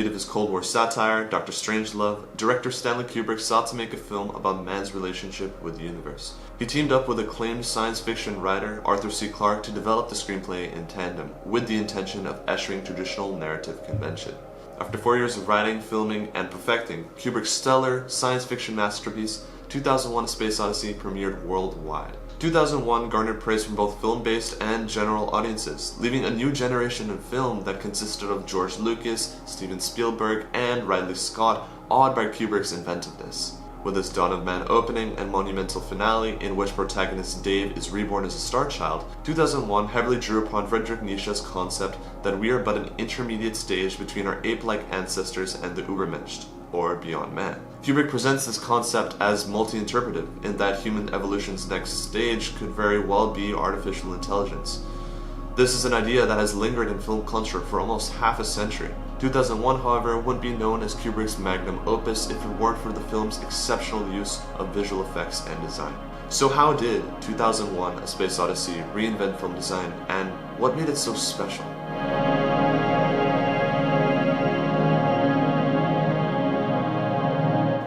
heartbeat of his Cold War satire, Dr. Strangelove, director Stanley Kubrick sought to make a film about man's relationship with the universe. He teamed up with acclaimed science fiction writer Arthur C. Clarke to develop the screenplay in tandem, with the intention of eschewing traditional narrative convention. After 4 years of writing, filming, and perfecting, Kubrick's stellar science fiction masterpiece, 2001: A Space Odyssey, premiered worldwide. 2001 garnered praise from both film-based and general audiences, leaving a new generation of film that consisted of George Lucas, Steven Spielberg, and Ridley Scott, awed by Kubrick's inventiveness. With its Dawn of Man opening and monumental finale, in which protagonist Dave is reborn as a star child, 2001 heavily drew upon Friedrich Nietzsche's concept that we are but an intermediate stage between our ape-like ancestors and the Übermensch, or beyond man. Kubrick presents this concept as multi-interpretive, in that human evolution's next stage could very well be artificial intelligence. This is an idea that has lingered in film culture for almost half a century. 2001, however, wouldn't be known as Kubrick's magnum opus if it weren't for the film's exceptional use of visual effects and design. So how did 2001: A Space Odyssey reinvent film design, and what made it so special?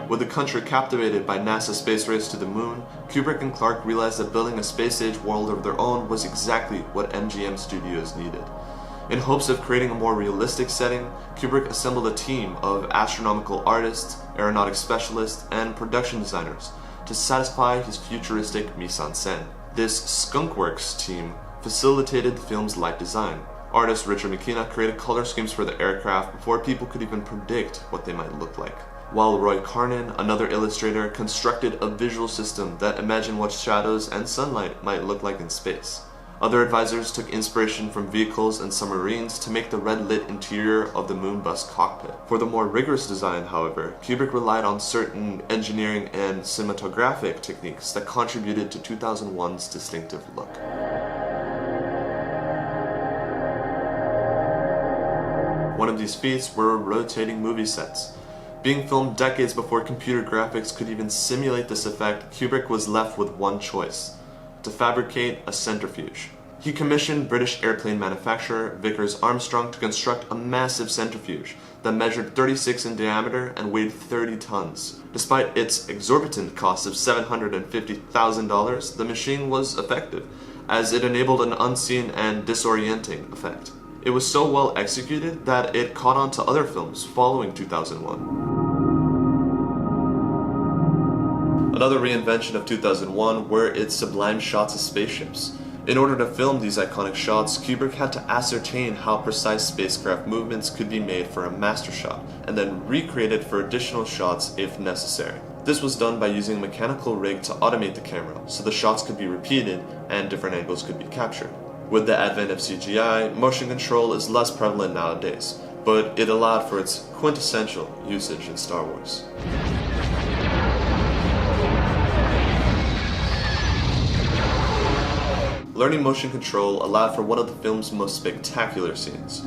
With the country captivated by NASA's space race to the moon, Kubrick and Clarke realized that building a space-age world of their own was exactly what MGM Studios needed. In hopes of creating a more realistic setting, Kubrick assembled a team of astronomical artists, aeronautics specialists, and production designers to satisfy his futuristic mise-en-scène. This skunkworks team facilitated the film's light design. Artist Richard McKenna created color schemes for the aircraft before people could even predict what they might look like, while Roy Carnan, another illustrator, constructed a visual system that imagined what shadows and sunlight might look like in space. Other advisors took inspiration from vehicles and submarines to make the red-lit interior of the Moonbus cockpit. For the more rigorous design, however, Kubrick relied on certain engineering and cinematographic techniques that contributed to 2001's distinctive look. One of these feats were rotating movie sets. Being filmed decades before computer graphics could even simulate this effect, Kubrick was left with one choice: to fabricate a centrifuge. He commissioned British airplane manufacturer Vickers Armstrong to construct a massive centrifuge that measured 36 in diameter and weighed 30 tons. Despite its exorbitant cost of $750,000, the machine was effective, as it enabled an unseen and disorienting effect. It was so well executed that it caught on to other films following 2001. Another reinvention of 2001 were its sublime shots of spaceships. In order to film these iconic shots, Kubrick had to ascertain how precise spacecraft movements could be made for a master shot, and then recreate it for additional shots if necessary. This was done by using a mechanical rig to automate the camera, so the shots could be repeated and different angles could be captured. With the advent of CGI, motion control is less prevalent nowadays, but it allowed for its quintessential usage in Star Wars. Learning motion control allowed for one of the film's most spectacular scenes.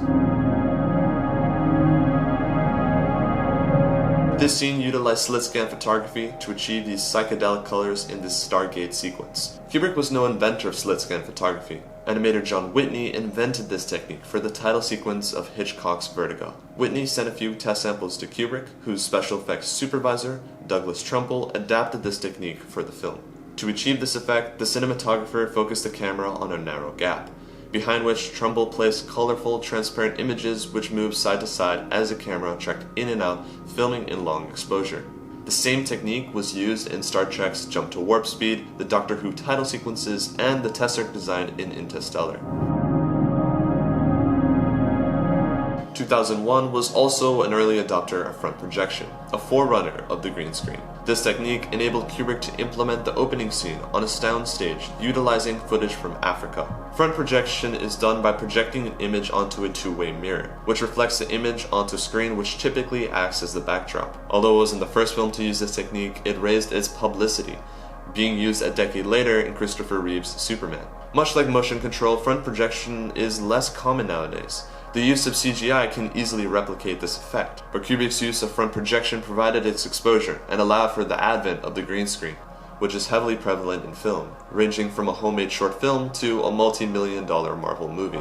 This scene utilized slit-scan photography to achieve these psychedelic colors in this Stargate sequence. Kubrick was no inventor of slit-scan photography. Animator John Whitney invented this technique for the title sequence of Hitchcock's Vertigo. Whitney sent a few test samples to Kubrick, whose special effects supervisor, Douglas Trumbull, adapted this technique for the film. To achieve this effect, the cinematographer focused the camera on a narrow gap, behind which Trumbull placed colorful, transparent images which moved side to side as the camera trekked in and out, filming in long exposure. The same technique was used in Star Trek's Jump to Warp Speed, the Doctor Who title sequences, and the Tesseract design in Interstellar. 2001 was also an early adopter of front projection, a forerunner of the green screen. This technique enabled Kubrick to implement the opening scene on a sound stage, utilizing footage from Africa. Front projection is done by projecting an image onto a two-way mirror, which reflects the image onto a screen which typically acts as the backdrop. Although it wasn't the first film to use this technique, it raised its publicity, being used a decade later in Christopher Reeve's Superman. Much like motion control, front projection is less common nowadays. The use of CGI can easily replicate this effect, but Kubrick's use of front projection provided its exposure and allowed for the advent of the green screen, which is heavily prevalent in film, ranging from a homemade short film to a multi-million-dollar Marvel movie.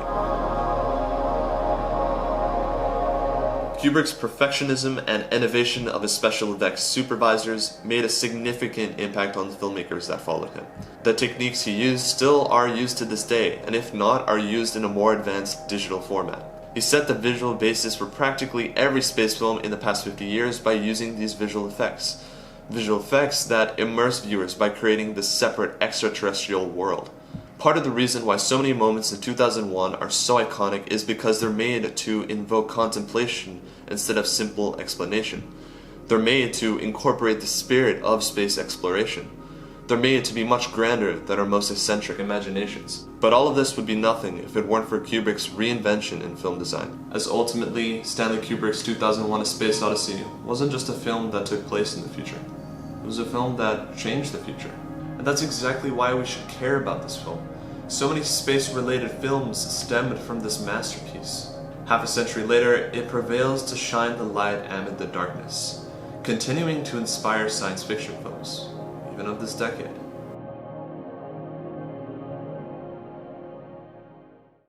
Kubrick's perfectionism and innovation of his special effects supervisors made a significant impact on the filmmakers that followed him. The techniques he used still are used to this day, and if not, are used in a more advanced digital format. He set the visual basis for practically every space film in the past 50 years by using these visual effects. Visual effects that immerse viewers by creating this separate extraterrestrial world. Part of the reason why so many moments in 2001 are so iconic is because they're made to invoke contemplation instead of simple explanation. They're made to incorporate the spirit of space exploration. They're made to be much grander than our most eccentric imaginations. But all of this would be nothing if it weren't for Kubrick's reinvention in film design. As ultimately, Stanley Kubrick's 2001: A Space Odyssey wasn't just a film that took place in the future. It was a film that changed the future. And that's exactly why we should care about this film. So many space-related films stemmed from this masterpiece. Half a century later, it prevails to shine the light amid the darkness, continuing to inspire science fiction films, even of this decade.